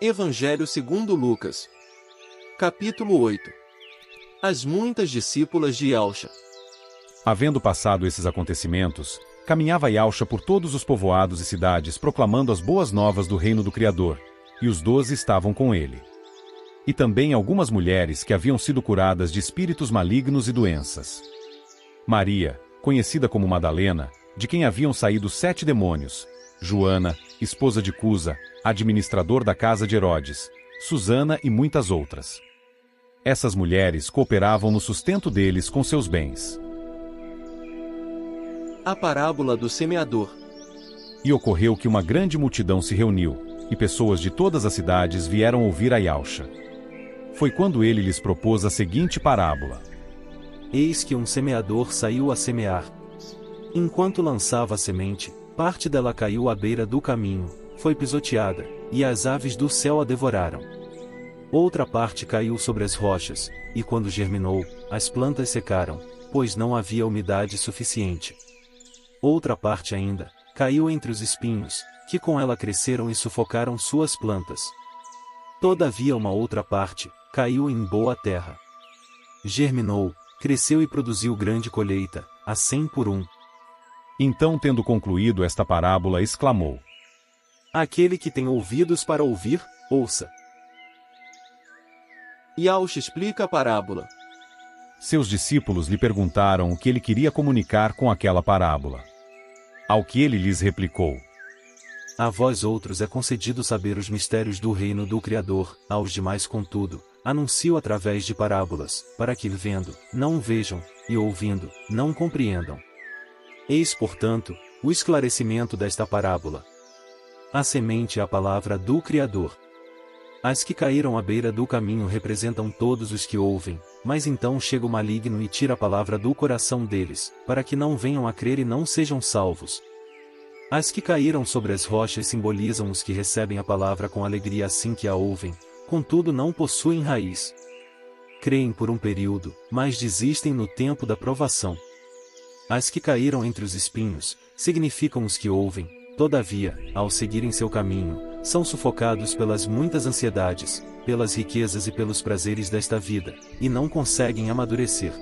Evangelho segundo Lucas. Capítulo 8. As muitas discípulas de Yalcha. Havendo passado esses acontecimentos, caminhava Yalcha por todos os povoados e cidades proclamando as boas novas do reino do Criador, e os 12 estavam com ele. E também algumas mulheres que haviam sido curadas de espíritos malignos e doenças. Maria, conhecida como Madalena, de quem haviam saído 7 demônios, Joana, esposa de Cusa, administrador da casa de Herodes, Susana e muitas outras. Essas mulheres cooperavam no sustento deles com seus bens. A parábola do semeador. E ocorreu que uma grande multidão se reuniu, e pessoas de todas as cidades vieram ouvir a Yalcha. Foi quando ele lhes propôs a seguinte parábola. Eis que um semeador saiu a semear. Enquanto lançava a semente, parte dela caiu à beira do caminho, foi pisoteada, e as aves do céu a devoraram. Outra parte caiu sobre as rochas, e quando germinou, as plantas secaram, pois não havia umidade suficiente. Outra parte ainda, caiu entre os espinhos, que com ela cresceram e sufocaram suas plantas. Todavia uma outra parte, caiu em boa terra. Germinou, cresceu e produziu grande colheita, a 100 por 1. Então, tendo concluído esta parábola, exclamou: Aquele que tem ouvidos para ouvir, ouça. Yalcha explica a parábola. Seus discípulos lhe perguntaram o que ele queria comunicar com aquela parábola. Ao que ele lhes replicou: A vós outros é concedido saber os mistérios do reino do Criador, aos demais, contudo, anuncio através de parábolas, para que vendo, não vejam, e ouvindo, não compreendam. Eis, portanto, o esclarecimento desta parábola. A semente é a palavra do Criador. As que caíram à beira do caminho representam todos os que ouvem, mas então chega o maligno e tira a palavra do coração deles, para que não venham a crer e não sejam salvos. As que caíram sobre as rochas simbolizam os que recebem a palavra com alegria assim que a ouvem, contudo não possuem raiz. Creem por um período, mas desistem no tempo da provação. As que caíram entre os espinhos, significam os que ouvem, todavia, ao seguirem seu caminho, são sufocados pelas muitas ansiedades, pelas riquezas e pelos prazeres desta vida, e não conseguem amadurecer.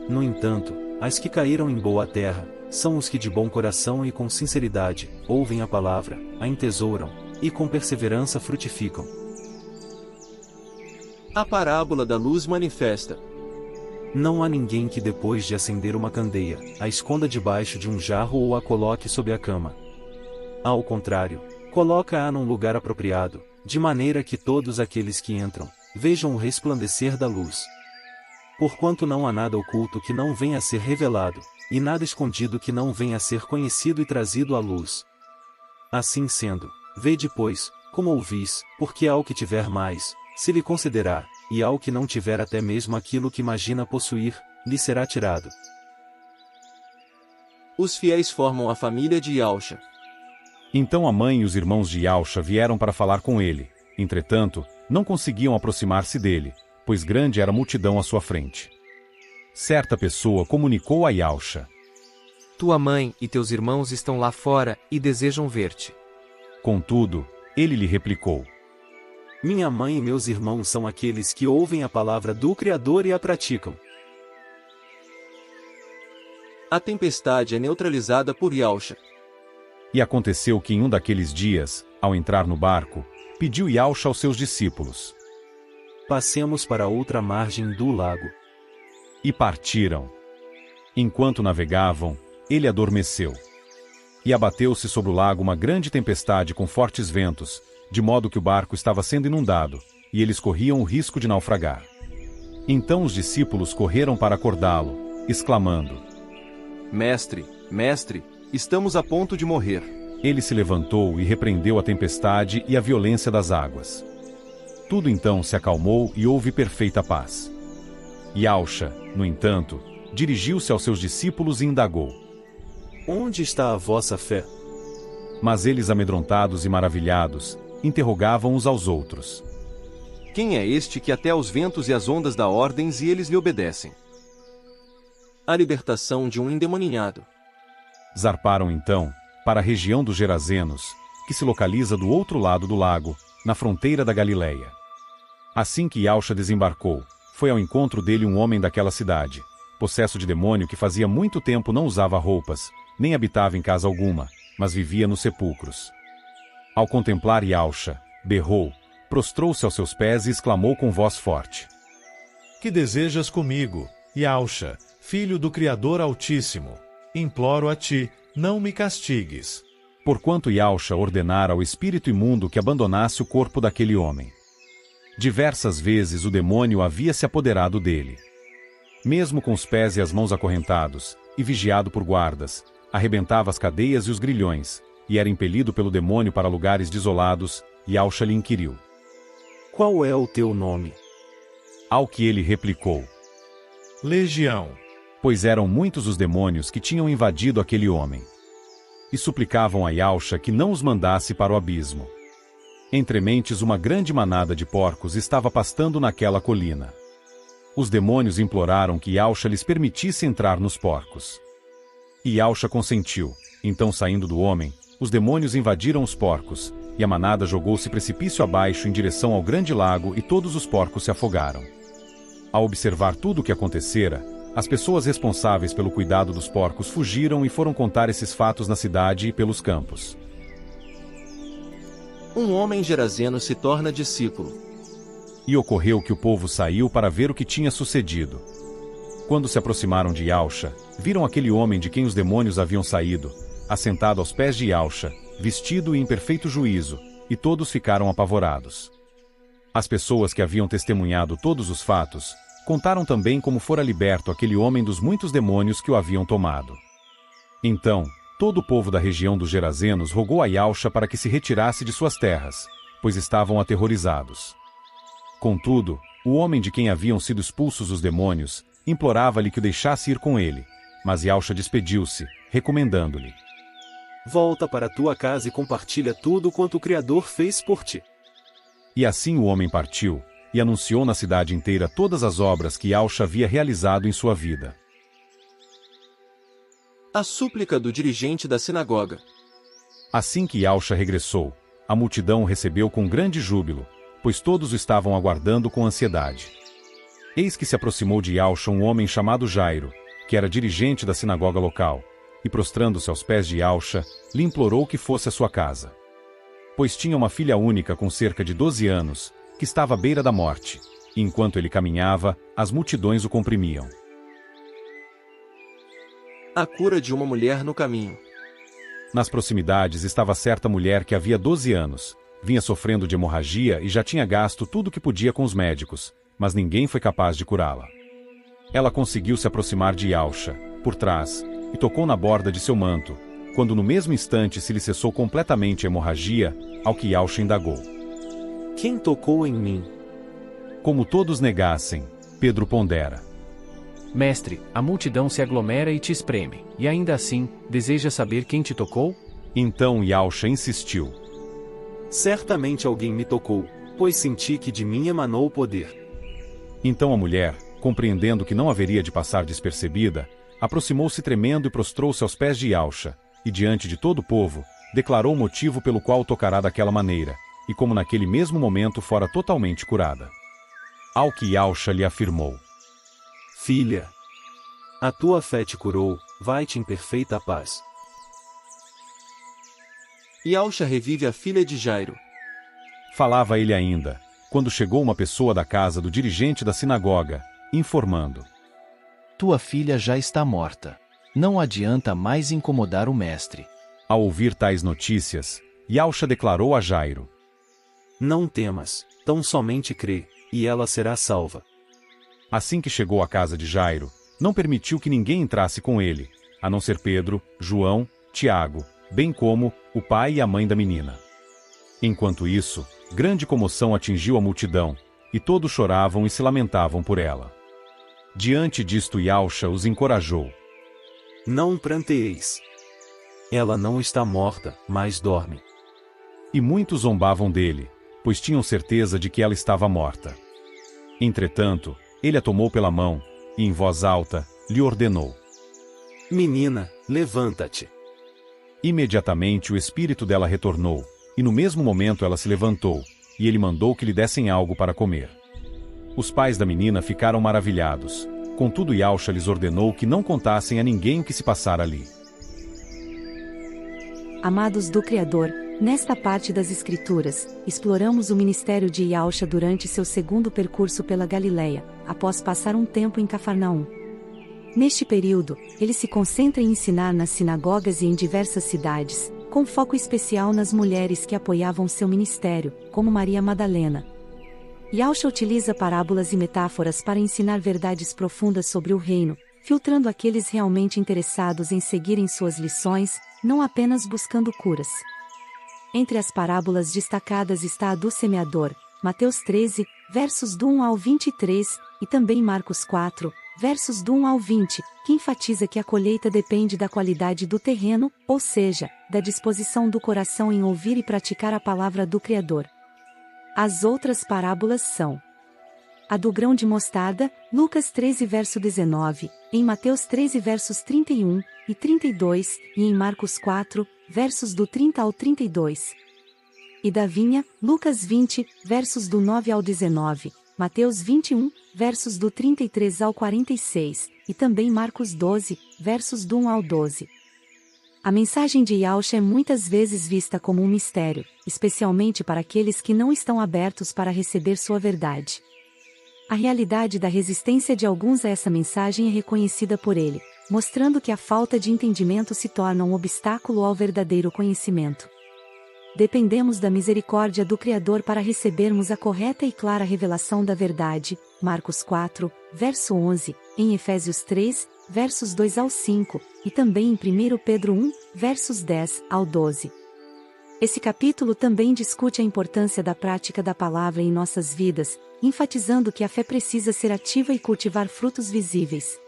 No entanto, as que caíram em boa terra, são os que de bom coração e com sinceridade, ouvem a palavra, a entesouram, e com perseverança frutificam. A parábola da luz manifesta. Não há ninguém que depois de acender uma candeia, a esconda debaixo de um jarro ou a coloque sob a cama. Ao contrário, coloca-a num lugar apropriado, de maneira que todos aqueles que entram, vejam o resplandecer da luz. Porquanto não há nada oculto que não venha a ser revelado, e nada escondido que não venha a ser conhecido e trazido à luz. Assim sendo, vede pois, como ouvis, porque ao que tiver mais, se lhe concederá, e ao que não tiver até mesmo aquilo que imagina possuir, lhe será tirado. Os fiéis formam a família de Yalcha. Então a mãe e os irmãos de Yalcha vieram para falar com ele. Entretanto, não conseguiam aproximar-se dele, pois grande era a multidão à sua frente. Certa pessoa comunicou a Yalcha: Tua mãe e teus irmãos estão lá fora e desejam ver-te. Contudo, ele lhe replicou: Minha mãe e meus irmãos são aqueles que ouvem a palavra do Criador e a praticam. A tempestade é neutralizada por Yalcha. E aconteceu que em um daqueles dias, ao entrar no barco, pediu Yalcha aos seus discípulos: Passemos para outra margem do lago. E partiram. Enquanto navegavam, ele adormeceu. E abateu-se sobre o lago uma grande tempestade com fortes ventos, de modo que o barco estava sendo inundado, e eles corriam o risco de naufragar. Então os discípulos correram para acordá-lo, exclamando: Mestre, mestre, estamos a ponto de morrer. Ele se levantou e repreendeu a tempestade e a violência das águas. Tudo então se acalmou e houve perfeita paz. Yalcha, no entanto, dirigiu-se aos seus discípulos e indagou: Onde está a vossa fé? Mas eles, amedrontados e maravilhados, interrogavam uns aos outros: Quem é este que até aos ventos e às ondas dá ordens e eles lhe obedecem? A libertação de um endemoninhado. Zarparam então, para a região dos Gerazenos, que se localiza do outro lado do lago, na fronteira da Galileia. Assim que Yalxa desembarcou, foi ao encontro dele um homem daquela cidade, possesso de demônio que fazia muito tempo não usava roupas, nem habitava em casa alguma, mas vivia nos sepulcros. Ao contemplar Yalxa, berrou, prostrou-se aos seus pés e exclamou com voz forte: Que desejas comigo, Yalxa, filho do Criador Altíssimo? Imploro a ti, não me castigues. Porquanto Yalxa ordenara ao espírito imundo que abandonasse o corpo daquele homem. Diversas vezes o demônio havia se apoderado dele. Mesmo com os pés e as mãos acorrentados, e vigiado por guardas, arrebentava as cadeias e os grilhões, e era impelido pelo demônio para lugares desolados, e Yalxa lhe inquiriu: Qual é o teu nome? Ao que ele replicou: Legião. Pois eram muitos os demônios que tinham invadido aquele homem. E suplicavam a Yalxa que não os mandasse para o abismo. Entre mentes uma grande manada de porcos estava pastando naquela colina. Os demônios imploraram que Yalxa lhes permitisse entrar nos porcos. E Yalxa consentiu. Então, saindo do homem, os demônios invadiram os porcos, e a manada jogou-se precipício abaixo em direção ao grande lago e todos os porcos se afogaram. Ao observar tudo o que acontecera, as pessoas responsáveis pelo cuidado dos porcos fugiram e foram contar esses fatos na cidade e pelos campos. Um homem gerazeno se torna discípulo. E ocorreu que o povo saiu para ver o que tinha sucedido. Quando se aproximaram de Yalxa, viram aquele homem de quem os demônios haviam saído, assentado aos pés de Yalxa, vestido e em perfeito juízo, e todos ficaram apavorados. As pessoas que haviam testemunhado todos os fatos, contaram também como fora liberto aquele homem dos muitos demônios que o haviam tomado. Então, todo o povo da região dos Gerazenos rogou a Yalxa para que se retirasse de suas terras, pois estavam aterrorizados. Contudo, o homem de quem haviam sido expulsos os demônios, implorava-lhe que o deixasse ir com ele, mas Yalxa despediu-se, recomendando-lhe: Volta para tua casa e compartilha tudo quanto o Criador fez por ti. E assim o homem partiu, e anunciou na cidade inteira todas as obras que Yalxa havia realizado em sua vida. A súplica do dirigente da sinagoga. Assim que Yalxa regressou, a multidão o recebeu com grande júbilo, pois todos o estavam aguardando com ansiedade. Eis que se aproximou de Yalxa um homem chamado Jairo, que era dirigente da sinagoga local, e prostrando-se aos pés de Yalxa, lhe implorou que fosse à sua casa. Pois tinha uma filha única com cerca de 12 anos, que estava à beira da morte, e enquanto ele caminhava, as multidões o comprimiam. A cura de uma mulher no caminho. Nas proximidades estava certa mulher que havia 12 anos, vinha sofrendo de hemorragia e já tinha gasto tudo o que podia com os médicos, mas ninguém foi capaz de curá-la. Ela conseguiu se aproximar de Yalxa, por trás, e tocou na borda de seu manto, quando no mesmo instante se lhe cessou completamente a hemorragia, ao que Yalxa indagou: Quem tocou em mim? Como todos negassem, Pedro pondera: Mestre, a multidão se aglomera e te espreme, e ainda assim, deseja saber quem te tocou? Então Yalxa insistiu: Certamente alguém me tocou, pois senti que de mim emanou o poder. Então a mulher, compreendendo que não haveria de passar despercebida, aproximou-se tremendo e prostrou-se aos pés de Yalxa, e diante de todo o povo, declarou o motivo pelo qual tocará daquela maneira, e como naquele mesmo momento fora totalmente curada. Ao que Yalxa lhe afirmou: Filha, a tua fé te curou, vai-te em perfeita paz. Yalxa revive a filha de Jairo. Falava ele ainda, quando chegou uma pessoa da casa do dirigente da sinagoga, informando: Tua filha já está morta. Não adianta mais incomodar o mestre. Ao ouvir tais notícias, Yalxa declarou a Jairo: Não temas, tão somente crê, e ela será salva. Assim que chegou à casa de Jairo, não permitiu que ninguém entrasse com ele, a não ser Pedro, João, Tiago, bem como o pai e a mãe da menina. Enquanto isso, grande comoção atingiu a multidão, e todos choravam e se lamentavam por ela. Diante disto Yalxa os encorajou: Não pranteeis. Ela não está morta, mas dorme. E muitos zombavam dele, pois tinham certeza de que ela estava morta. Entretanto, ele a tomou pela mão, e em voz alta, lhe ordenou: Menina, levanta-te. Imediatamente o espírito dela retornou, e no mesmo momento ela se levantou, e ele mandou que lhe dessem algo para comer. Os pais da menina ficaram maravilhados. Contudo, Yausha lhes ordenou que não contassem a ninguém o que se passara ali. Amados do Criador, nesta parte das Escrituras, exploramos o ministério de Yausha durante seu segundo percurso pela Galileia, após passar um tempo em Cafarnaum. Neste período, ele se concentra em ensinar nas sinagogas e em diversas cidades, com foco especial nas mulheres que apoiavam seu ministério, como Maria Madalena. Yausha utiliza parábolas e metáforas para ensinar verdades profundas sobre o reino, filtrando aqueles realmente interessados em seguirem suas lições, não apenas buscando curas. Entre as parábolas destacadas está a do semeador, Mateus 13, versos do 1 ao 23, e também Marcos 4, versos do 1 ao 20, que enfatiza que a colheita depende da qualidade do terreno, ou seja, da disposição do coração em ouvir e praticar a palavra do Criador. As outras parábolas são a do grão de mostarda, Lucas 13 verso 19, em Mateus 13 versos 31 e 32, e em Marcos 4, versos do 30 ao 32. E da vinha, Lucas 20, versos do 9 ao 19, Mateus 21, versos do 33 ao 46, e também Marcos 12, versos do 1 ao 12. A mensagem de Yausha é muitas vezes vista como um mistério, especialmente para aqueles que não estão abertos para receber sua verdade. A realidade da resistência de alguns a essa mensagem é reconhecida por ele, mostrando que a falta de entendimento se torna um obstáculo ao verdadeiro conhecimento. Dependemos da misericórdia do Criador para recebermos a correta e clara revelação da verdade, Marcos 4, verso 11, em Efésios 3, versos 2 ao 5, e também em 1 Pedro 1, versos 10 ao 12. Esse capítulo também discute a importância da prática da palavra em nossas vidas, enfatizando que a fé precisa ser ativa e cultivar frutos visíveis.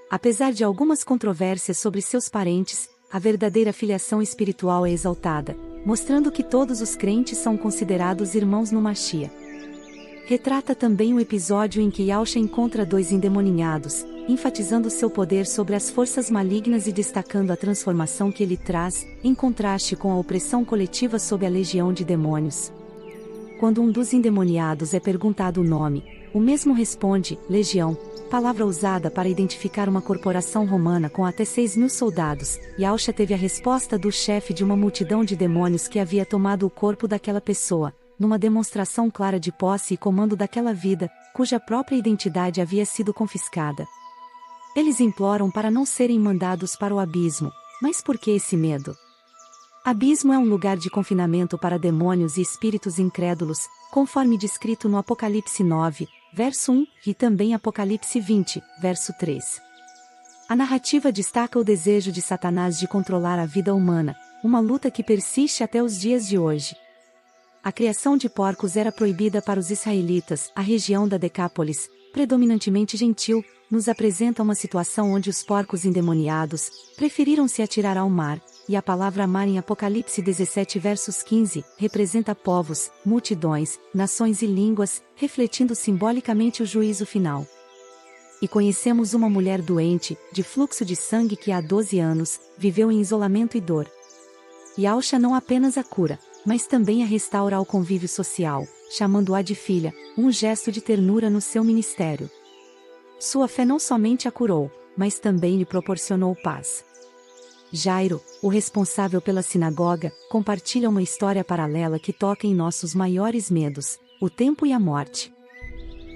Apesar de algumas controvérsias sobre seus parentes, a verdadeira filiação espiritual é exaltada, mostrando que todos os crentes são considerados irmãos no Machia. Retrata também o episódio em que Yausha encontra dois endemoninhados, enfatizando seu poder sobre as forças malignas e destacando a transformação que ele traz, em contraste com a opressão coletiva sob a legião de demônios. Quando um dos endemoniados é perguntado o nome, o mesmo responde, legião, palavra usada para identificar uma corporação romana com até 6.000 soldados. Yausha teve a resposta do chefe de uma multidão de demônios que havia tomado o corpo daquela pessoa, numa demonstração clara de posse e comando daquela vida, cuja própria identidade havia sido confiscada. Eles imploram para não serem mandados para o abismo, mas por que esse medo? Abismo é um lugar de confinamento para demônios e espíritos incrédulos, conforme descrito no Apocalipse 9, verso 1, e também Apocalipse 20, verso 3. A narrativa destaca o desejo de Satanás de controlar a vida humana, uma luta que persiste até os dias de hoje. A criação de porcos era proibida para os israelitas. A região da Decápolis, predominantemente gentil, nos apresenta uma situação onde os porcos endemoniados preferiram se atirar ao mar, e a palavra mar em Apocalipse 17 versos 15, representa povos, multidões, nações e línguas, refletindo simbolicamente o juízo final. E conhecemos uma mulher doente, de fluxo de sangue que há 12 anos, viveu em isolamento e dor. Yausha não apenas a cura, mas também a restaura ao convívio social, chamando-a de filha, um gesto de ternura no seu ministério. Sua fé não somente a curou, mas também lhe proporcionou paz. Jairo, o responsável pela sinagoga, compartilha uma história paralela que toca em nossos maiores medos, o tempo e a morte.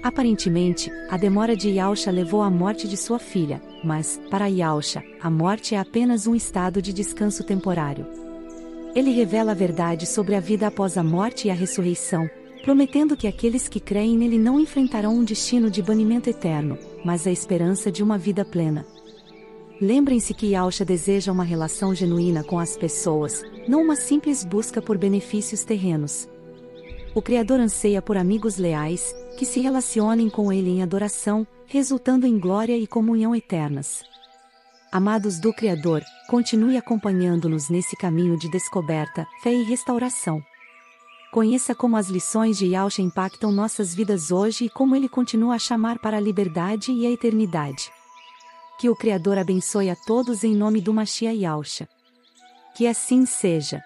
Aparentemente, a demora de Yausha levou à morte de sua filha, mas, para Yausha, a morte é apenas um estado de descanso temporário. Ele revela a verdade sobre a vida após a morte e a ressurreição, prometendo que aqueles que creem nele não enfrentarão um destino de banimento eterno, mas a esperança de uma vida plena. Lembrem-se que Yausha deseja uma relação genuína com as pessoas, não uma simples busca por benefícios terrenos. O Criador anseia por amigos leais, que se relacionem com ele em adoração, resultando em glória e comunhão eternas. Amados do Criador, continue acompanhando-nos nesse caminho de descoberta, fé e restauração. Conheça como as lições de Yausha impactam nossas vidas hoje e como ele continua a chamar para a liberdade e a eternidade. Que o Criador abençoe a todos em nome do Machia Yausha. Que assim seja.